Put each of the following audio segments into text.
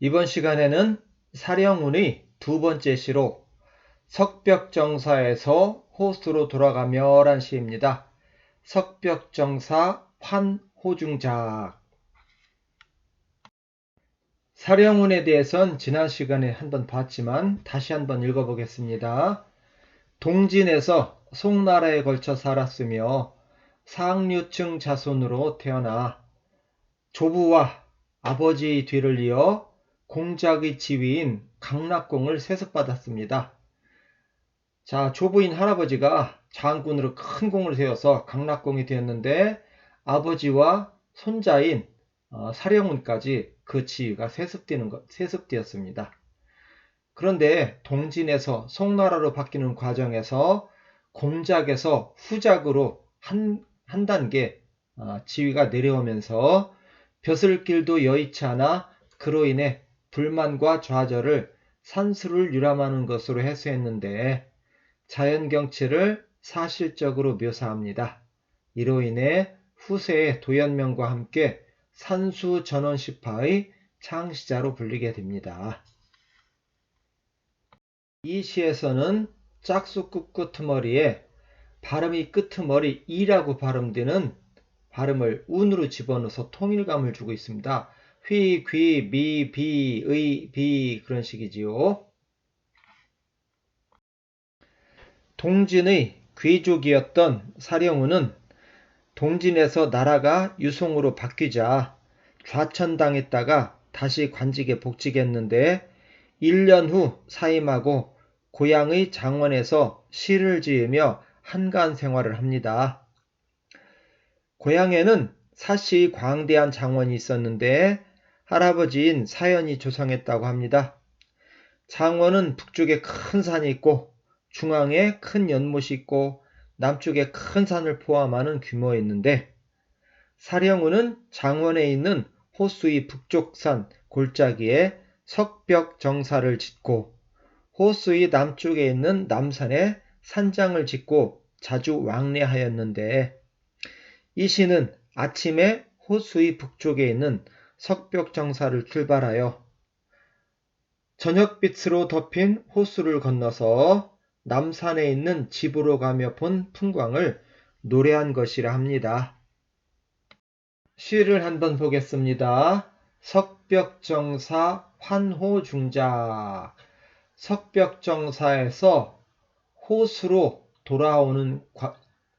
이번 시간에는 사령운의 두 번째 시로 석벽정사에서 호수로 돌아가며 란 시입니다. 석벽정사 환호중작. 사령운에 대해선 지난 시간에 한번 봤지만 다시 한번 읽어보겠습니다. 동진에서 송나라에 걸쳐 살았으며 상류층 자손으로 태어나 조부와 아버지의 뒤를 이어 공작의 지위인 강락공을 세습받았습니다. 자, 조부인 할아버지가 장군으로 큰 공을 세워서 강락공이 되었는데 아버지와 손자인 사령운까지 그 지위가 세습되었습니다. 그런데 동진에서 송나라로 바뀌는 과정에서 공작에서 후작으로 한 단계 지위가 내려오면서 벼슬길도 여의치 않아 그로 인해 불만과 좌절을 산수를 유람하는 것으로 해소했는데 자연경치를 사실적으로 묘사합니다. 이로 인해 후세의 도연명과 함께 산수전원시파의 창시자로 불리게 됩니다. 이 시에서는 짝수 끝머리에 발음이 끄트머리 이라고 발음되는 발음을 운으로 집어넣어서 통일감을 주고 있습니다. 휘, 귀, 미, 비, 의, 비 그런 식이지요. 동진의 귀족이었던 사령운은 동진에서 나라가 유송으로 바뀌자 좌천당했다가 다시 관직에 복직했는데 1년 후 사임하고 고향의 장원에서 시를 지으며 한간 생활을 합니다. 고향에는 사시 광대한 장원이 있었는데 할아버지인 사연이 조성했다고 합니다. 장원은 북쪽에 큰 산이 있고 중앙에 큰 연못이 있고 남쪽에 큰 산을 포함하는 규모였는데 사령운은 장원에 있는 호수의 북쪽산 골짜기에 석벽정사를 짓고 호수의 남쪽에 있는 남산에 산장을 짓고 자주 왕래하였는데 이 시는 아침에 호수의 북쪽에 있는 석벽정사를 출발하여 저녁빛으로 덮인 호수를 건너서 남산에 있는 집으로 가며 본 풍광을 노래한 것이라 합니다. 시를 한번 보겠습니다. 석벽정사 환호중작. 석벽정사에서 호수로 돌아오는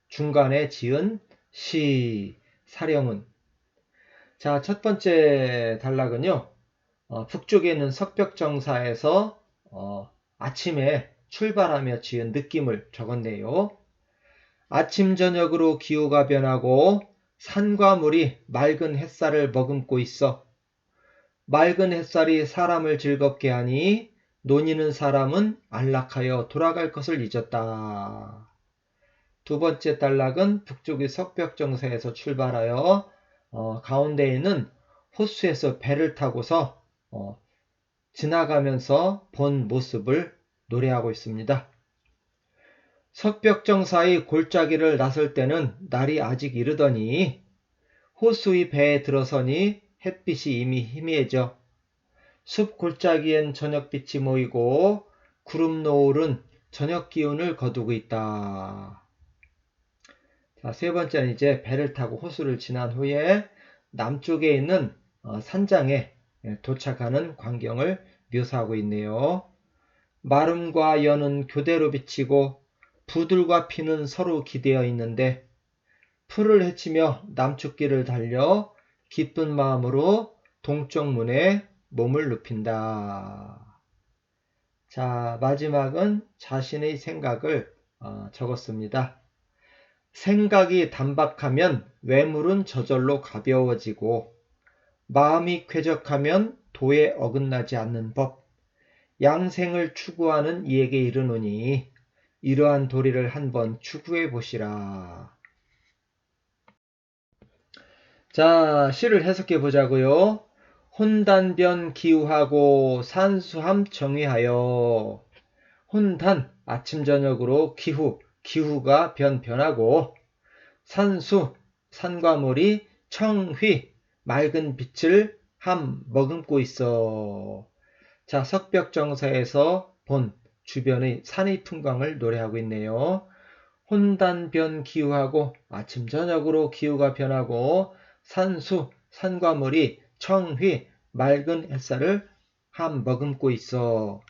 중간에 지은 시 사령운. 자, 첫 번째 단락은요. 북쪽에 있는 석벽정사에서 아침에 출발하며 지은 느낌을 적었네요. 아침 저녁으로 기후가 변하고 산과 물이 맑은 햇살을 머금고 있어. 맑은 햇살이 사람을 즐겁게 하니 논이는 사람은 안락하여 돌아갈 것을 잊었다. 두 번째 단락은 북쪽의 석벽정사에서 출발하여 가운데 있는 호수에서 배를 타고서 지나가면서 본 모습을 노래하고 있습니다. 석벽정사의 골짜기를 나설 때는 날이 아직 이르더니 호수의 배에 들어서니 햇빛이 이미 희미해져 숲 골짜기엔 저녁빛이 모이고 구름 노을은 저녁 기운을 거두고 있다. 자, 세 번째는 이제 배를 타고 호수를 지난 후에 남쪽에 있는 산장에 도착하는 광경을 묘사하고 있네요. 마름과 연은 교대로 비치고 부들과 피는 서로 기대어 있는데 풀을 헤치며 남쪽길을 달려 기쁜 마음으로 동쪽 문에 몸을 눕힌다. 자, 마지막은 자신의 생각을 적었습니다. 생각이 단박하면 외물은 저절로 가벼워지고 마음이 쾌적하면 도에 어긋나지 않는 법. 양생을 추구하는 이에게 이르노니 이러한 도리를 한번 추구해 보시라. 자, 시를 해석해 보자고요. 혼단변 기우하고 산수함 정의하여. 혼단 아침 저녁으로 기후가 변하고 산수 산과 물이 청휘 맑은 빛을 함 머금고 있어. 자, 석벽정사에서 본 주변의 산의 풍광을 노래하고 있네요. 혼단변 기후하고 아침 저녁으로 기후가 변하고 산수 산과 물이 청휘 맑은 햇살을 함 머금고 있어.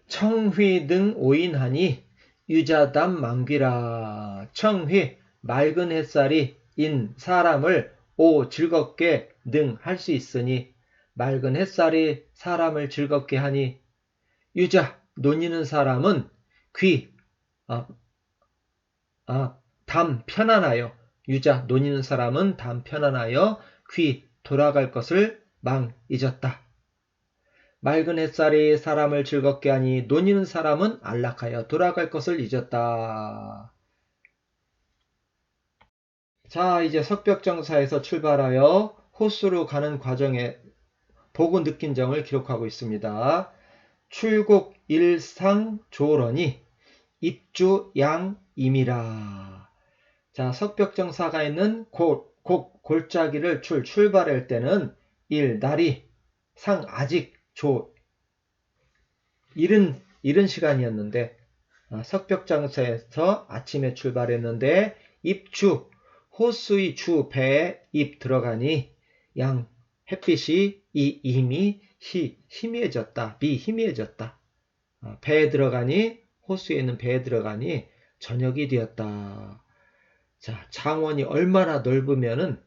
청휘 등 오인하니 유자담 만귀라. 청휘 맑은 햇살이 인 사람을 오 즐겁게 능 할 수 있으니 맑은 햇살이 사람을 즐겁게 하니 유자 논이는 사람은 귀 담 편안하여 유자 논이는 사람은 담 편안하여 귀 돌아갈 것을 망 잊었다. 맑은 햇살이 사람을 즐겁게 하니 논이는 사람은 안락하여 돌아갈 것을 잊었다. 자, 이제 석벽정사에서 출발하여 호수로 가는 과정에 보고 느낀 점을 기록하고 있습니다. 출국 일상 조러니 입주 양임이라. 자, 석벽정사가 있는 골짜기를 출발할 때는 일 날이 상 아직 조 이른 시간이었는데 석벽정사에서 아침에 출발했는데 입주 호수의 주 배에 입 들어가니 양 햇빛이 이미 희미해졌다. 미희미해졌다. 배에 들어가니 호수에 있는 배에 들어가니 저녁이 되었다. 자, 장원이 얼마나 넓으면은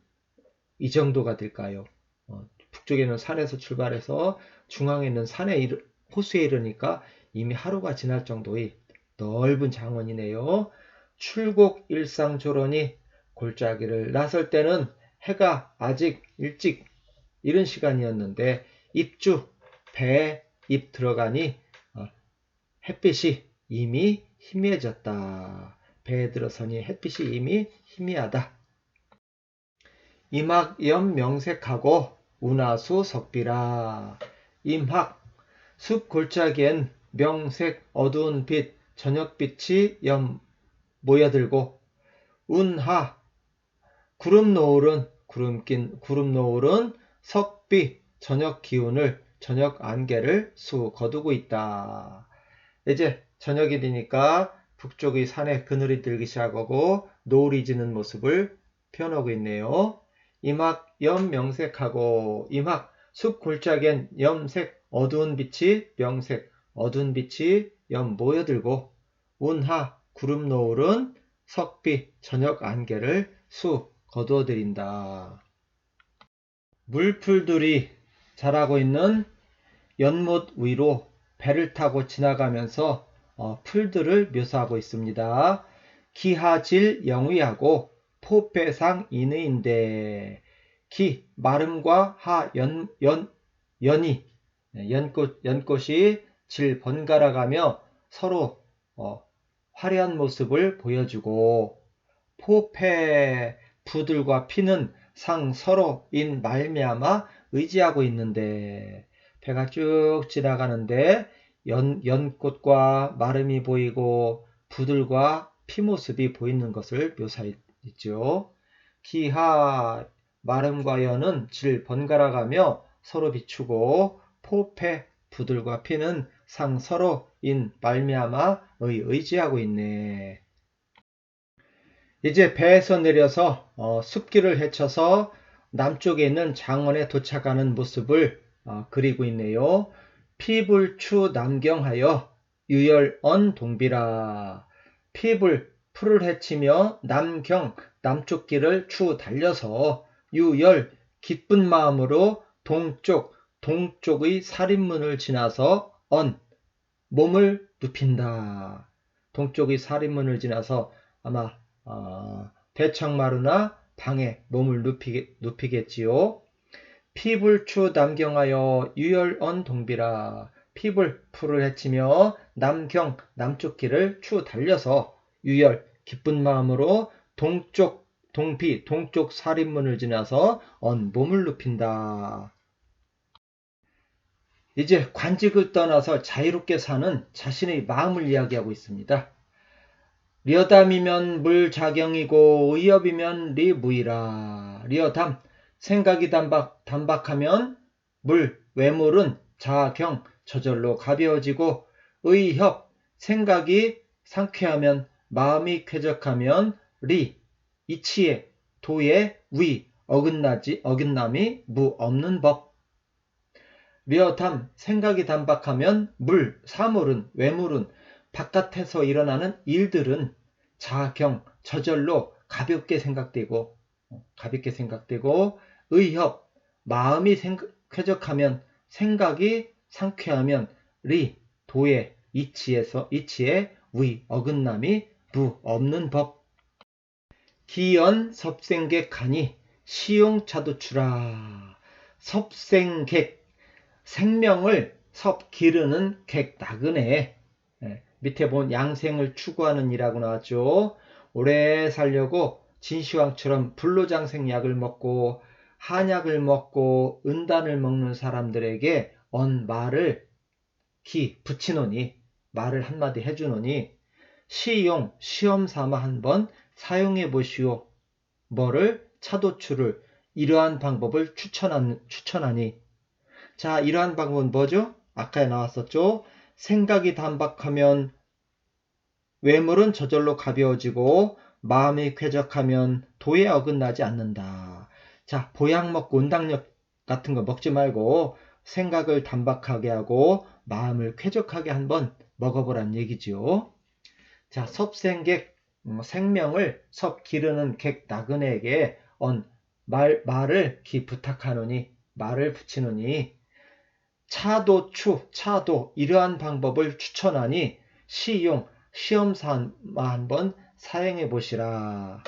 이 정도가 될까요? 북쪽에는 산에서 출발해서 중앙에 있는 호수에 이르니까 이미 하루가 지날 정도의 넓은 장원이네요. 출국 일상조론이 골짜기를 나설 때는 해가 아직 일찍 이른 시간이었는데 입주 배에 입 들어가니 햇빛이 이미 희미해졌다. 배에 들어서니 햇빛이 이미 희미하다. 임학염 명색하고 운하수 석비라. 임학 숲 골짜기엔 명색 어두운 빛 저녁빛이 염 모여들고 운하 구름 노을은 석비 저녁 기운을 저녁 안개를 수 거두고 있다. 이제 저녁이 되니까 북쪽의 산에 그늘이 들기 시작하고 노을이 지는 모습을 표현하고 있네요. 임학 염 명색하고 임학 숲 골짜기엔 염색 어두운 빛이 명색 어두운 빛이 염 모여들고 운하 구름 노을은 석비 저녁 안개를 수 거두어들인다. 물풀들이 자라고 있는 연못 위로 배를 타고 지나가면서 풀들을 묘사하고 있습니다. 기하질 영위하고 포배상 인의인데 기 마름과 하 연이 연꽃이 질 번갈아가며 서로 화려한 모습을 보여주고 포패 부들과 피는 상 서로인 말미암아 의지하고 있는데 배가 쭉 지나가는데 연꽃과 마름이 보이고 부들과 피 모습이 보이는 것을 묘사했죠. 기하 마름과 연은 질 번갈아가며 서로 비추고 포패 부들과 피는 상 서로인 말미암아 의지하고 있네. 이제 배에서 내려서 숲길을 헤쳐서 남쪽에 있는 장원에 도착하는 모습을 그리고 있네요. 피불추 남경하여 유열언 동비라. 풀을 헤치며 남쪽 길을 추 달려서 유열 기쁜 마음으로 동쪽의 살인문을 지나서 몸을 눕힌다. 동쪽의 살인문을 지나서 아마 대청마루나 방에 몸을 눕히겠지요. 피불추 남경하여 유열언 동비라. 풀을 헤치며 남쪽 길을 추 달려서 유열 기쁜 마음으로 동쪽 살인문을 지나서 몸을 눕힌다. 이제 관직을 떠나서 자유롭게 사는 자신의 마음을 이야기하고 있습니다. 려담이면 물자경이고 의협이면 리무이라. 려담 생각이 단박하면 외물은 자경, 저절로 가벼워지고 의협, 생각이 상쾌하면 마음이 쾌적하면 이치에 도에 어긋남이 없는 법. 려담, 생각이 단박하면 사물은 외물은 바깥에서 일어나는 일들은 자경, 저절로 가볍게 생각되고 의협, 마음이 쾌적하면 생각이 상쾌하면 도에 이치에 어긋남이 없는 법. 기연 섭생객 가니 시용차도추라. 섭생객, 생명을 기르는 객 나그네. 밑에 본 양생을 추구하는 이라고 나왔죠. 오래 살려고 진시황처럼 불로장생약을 먹고 한약을 먹고 은단을 먹는 사람들에게 말을 붙이노니, 말을 한마디 해주노니 시험 삼아 한번 사용해 보시오. 뭐를? 차도추를, 이러한 방법을 추천하니. 자, 이러한 방법은 뭐죠? 아까 나왔었죠. 생각이 단박하면 외물은 저절로 가벼워지고 마음이 쾌적하면 도에 어긋나지 않는다. 자, 보약 먹고 은당력 같은 거 먹지 말고 생각을 단박하게 하고 마음을 쾌적하게 한번 먹어보란 얘기지요. 자, 섭생객, 생명을 기르는 객 나그네에게 말을 부탁하노니, 말을 붙이노니 차도 이러한 방법을 추천하니 시험 삼아 한번 사용해 보시라.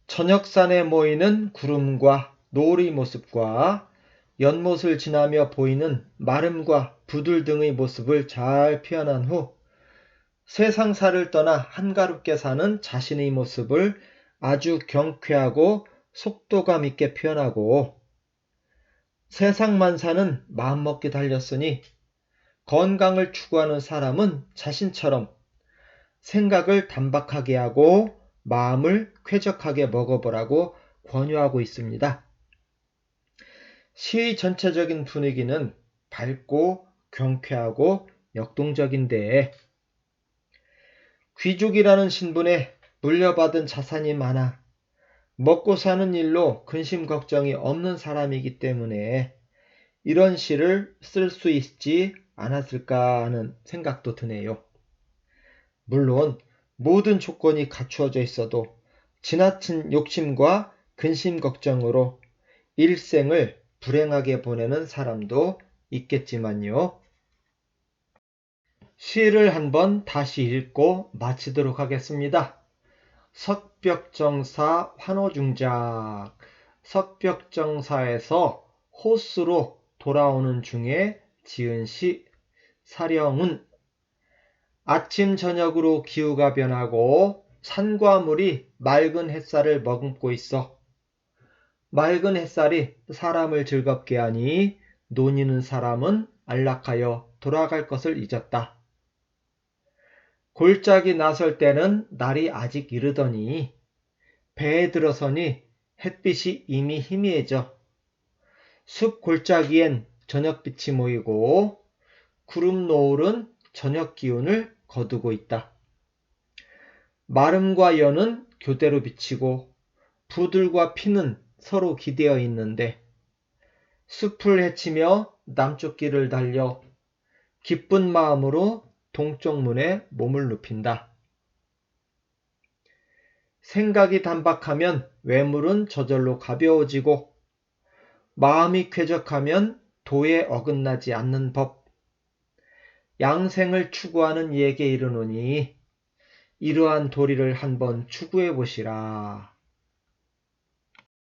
저녁산에 모이는 구름과 노을의 모습과 연못을 지나며 보이는 마름과 부들 등의 모습을 잘 표현한 후 세상사를 떠나 한가롭게 사는 자신의 모습을 아주 경쾌하고 속도감 있게 표현하고 세상만사는 마음먹기 달렸으니 건강을 추구하는 사람은 자신처럼 생각을 단박하게 하고 마음을 쾌적하게 먹어보라고 권유하고 있습니다. 시 전체적인 분위기는 밝고 경쾌하고 역동적인데 귀족이라는 신분에 물려받은 자산이 많아 먹고 사는 일로 근심 걱정이 없는 사람이기 때문에 이런 시를 쓸 수 있지 않았을까 하는 생각도 드네요. 물론 모든 조건이 갖추어져 있어도 지나친 욕심과 근심 걱정으로 일생을 불행하게 보내는 사람도 있겠지만요. 시를 한번 다시 읽고 마치도록 하겠습니다. 석벽정사 환호중작. 석벽정사에서 호수로 돌아오는 중에 지은 시 사령은 아침 저녁으로 기후가 변하고 산과 물이 맑은 햇살을 머금고 있어. 맑은 햇살이 사람을 즐겁게 하니 논이는 사람은 안락하여 돌아갈 것을 잊었다. 골짜기 나설 때는 날이 아직 이르더니 배에 들어서니 햇빛이 이미 희미해져 숲 골짜기엔 저녁빛이 모이고 구름 노을은 저녁 기운을 거두고 있다. 마름과 연은 교대로 비치고 부들과 피는 서로 기대어 있는데 숲을 헤치며 남쪽 길을 달려 기쁜 마음으로 동쪽 문에 몸을 눕힌다. 생각이 단박하면 외물은 저절로 가벼워지고 마음이 쾌적하면 도에 어긋나지 않는 법. 양생을 추구하는 이에게 이르노니 이러한 도리를 한번 추구해 보시라.